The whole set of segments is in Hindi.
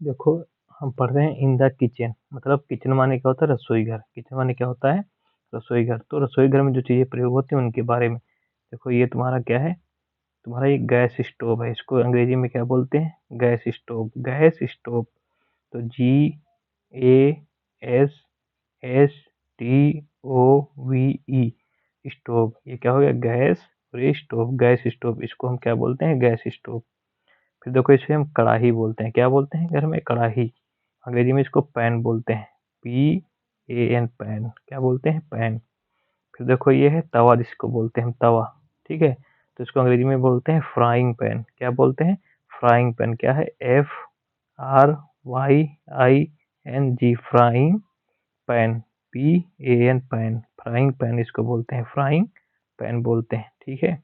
देखो, हम पढ़ रहे हैं इन द किचन, मतलब किचन माने क्या होता है? रसोई घर। किचन माने क्या होता है? रसोई घर। तो रसोई घर में जो चीज़ें प्रयोग होती हैं उनके बारे में। देखो, ये तुम्हारा क्या है? तुम्हारा ये गैस स्टोव है। इसको अंग्रेजी में क्या बोलते हैं? Gas stove. Gas stove. तो GASSTOVE, स्टोव। ये क्या हो गया? गैस। और ये स्टोव, गैस स्टोव, इसको हम क्या बोलते हैं? Gas stove. फिर देखो, इसे हम कढ़ाई बोलते हैं। क्या बोलते हैं घर में? कढ़ाई। अंग्रेजी में इसको पैन बोलते हैं। PAN, pan. क्या बोलते हैं? पैन। फिर देखो, ये है तवा, जिसको बोलते हैं हम तवा। ठीक है। तो इसको अंग्रेजी में बोलते हैं फ्राइंग पैन। क्या बोलते हैं? Frying pan. क्या है? FRYING, frying pan. PAN, pan. Frying pan इसको बोलते हैं, फ्राइंग पैन बोलते हैं। ठीक है।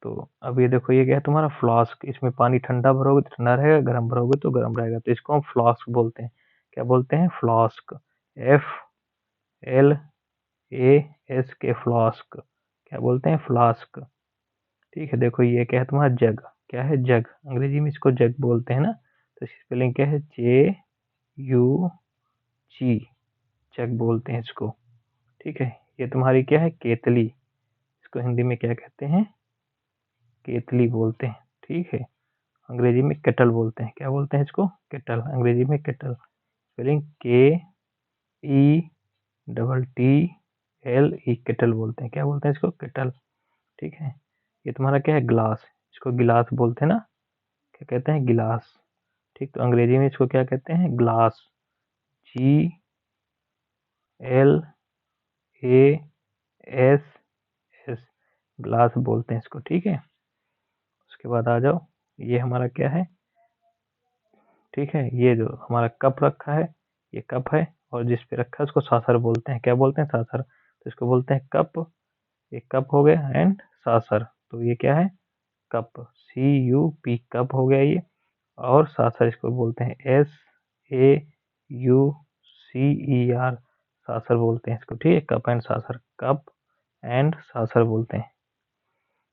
तो अब ये देखो, ये क्या है तुम्हारा? फ्लास्क। इसमें पानी ठंडा भरोगे तो ठंडा रहेगा, गर्म भरोगे तो गर्म रहेगा। तो इसको हम फ्लास्क बोलते हैं। क्या बोलते हैं? फ्लास्क। FLASK, flask. क्या बोलते हैं? फ्लास्क। ठीक है। देखो, ये क्या है तुम्हारा? जग। क्या है? जग। अंग्रेजी में इसको जग बोलते हैं ना। तो इसकी स्पेलिंग क्या है? JUG, जग बोलते हैं इसको। ठीक है। ये तुम्हारी क्या है? केतली। इसको हिंदी में क्या कहते हैं? केतली बोलते हैं। ठीक है। अंग्रेजी में केटल बोलते हैं। क्या बोलते हैं इसको? केटल। अंग्रेजी में केटल। स्पेलिंग KETTLE, केटल बोलते हैं। क्या बोलते हैं इसको? केटल। ठीक है। ये तुम्हारा क्या है? ग्लास। इसको गिलास बोलते हैं ना। क्या कहते हैं? गिलास। ठीक। तो अंग्रेजी में इसको क्या कहते हैं? ग्लास। GLASS, ग्लास बोलते हैं इसको। ठीक है। उसके बाद आ जाओ, ये हमारा क्या है? ठीक है। ये जो हमारा कप रखा है, ये कप है, और जिस पे रखा है उसको सासर बोलते हैं। क्या बोलते हैं? सासर। तो इसको बोलते हैं कप। एक कप हो गया, एंड सासर। तो ये क्या है? कप। CUP, कप हो गया ये। और सासर इसको बोलते हैं SAUCER, सासर बोलते हैं इसको। ठीक है। Cup and saucer. Cup and saucer बोलते हैं।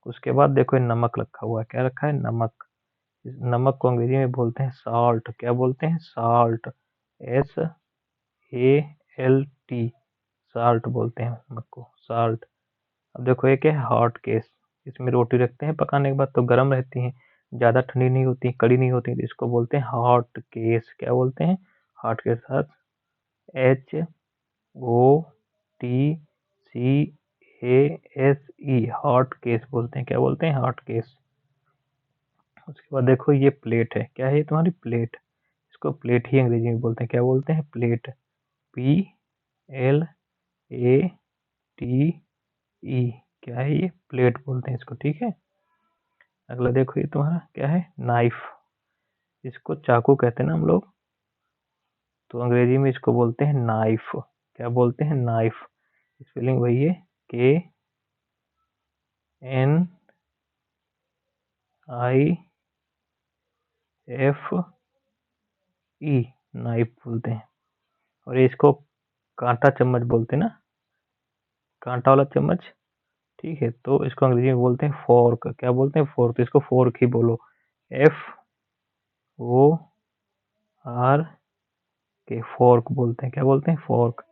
उसके बाद देखो, ये नमक रखा हुआ है। क्या रखा है? नमक। इस नमक को अंग्रेजी में बोलते हैं सॉल्ट। क्या बोलते हैं? सॉल्ट। SALT, साल्ट बोलते हैं नमक को, साल्ट। अब देखो, ये क्या है? Hot case. इसमें रोटी रखते हैं, पकाने के बाद तो गर्म रहती है, ज़्यादा ठंडी नहीं होती, कड़ी नहीं होती। तो इसको बोलते हैं हॉट केस। क्या बोलते हैं? हॉट के साथ HOTCASE, हॉट केस बोलते हैं। क्या बोलते हैं? Hot case. उसके बाद देखो, ये प्लेट है। क्या है ये तुम्हारी? प्लेट। इसको प्लेट ही अंग्रेजी में बोलते हैं। क्या बोलते हैं? प्लेट। PLATE, क्या है ये? प्लेट बोलते हैं इसको। ठीक है। अगला देखो, ये तुम्हारा क्या है? नाइफ। इसको चाकू कहते हैं ना हम लोग, तो अंग्रेजी में इसको बोलते हैं नाइफ। क्या बोलते हैं? नाइफ। स्पेलिंग वही है, KNIFE, नाइफ बोलते हैं। और ये इसको कांटा चम्मच बोलते हैं ना, कांटा वाला चम्मच। ठीक है। तो इसको अंग्रेजी में बोलते हैं फोर्क। क्या बोलते हैं? फोर्क। तो इसको फोर्क ही बोलो। FORK, फोर्क बोलते हैं। क्या बोलते हैं? फोर्क।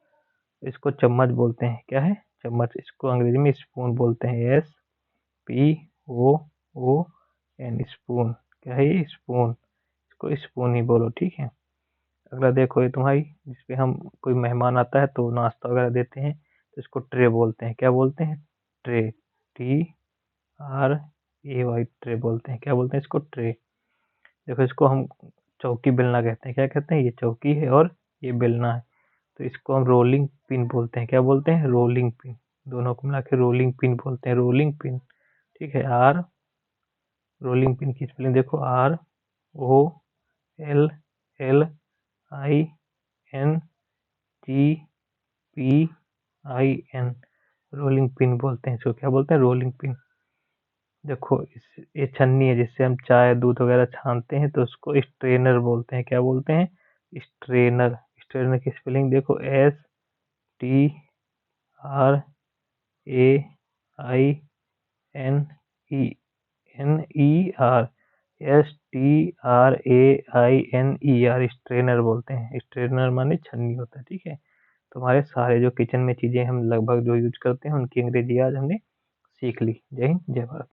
इसको चम्मच बोलते हैं। क्या है? चम्मच। इसको अंग्रेजी में स्पून बोलते हैं। SPOON, spoon. क्या है ये? स्पून। इसको स्पून ही बोलो। ठीक है। अगला देखो, ये तुम्हारी, जिसपे हम, कोई मेहमान आता है तो नाश्ता वगैरह देते हैं, तो इसको ट्रे बोलते हैं। क्या बोलते हैं? ट्रे। TRAY, ट्रे बोलते हैं। क्या बोलते हैं इसको? ट्रे। देखो, इसको हम चौकी बेलना कहते हैं। क्या कहते हैं? ये चौकी है और ये बेलना है। तो इसको हम रोलिंग पिन बोलते हैं। क्या बोलते हैं? Rolling pin. दोनों को मिला के रोलिंग पिन बोलते हैं, रोलिंग पिन। ठीक है। रोलिंग पिन की स्पेलिंग देखो, ROLLINGPIN, रोलिंग पिन बोलते हैं इसको। क्या बोलते हैं? Rolling pin. देखो, ये छन्नी है, जिससे हम चाय दूध वगैरह छानते हैं, तो उसको स्ट्रेनर बोलते हैं। क्या बोलते हैं? स्ट्रेनर। स्ट्रेनर की स्पेलिंग देखो, STRAINER, STRAINER, स्ट्रेनर बोलते हैं। स्ट्रेनर माने छन्नी होता है, ठीक है। तो हमारे सारे जो किचन में चीज़ें हम लगभग जो यूज करते हैं उनकी अंग्रेजी आज हमने सीख ली। जय हिंद, जय भारत।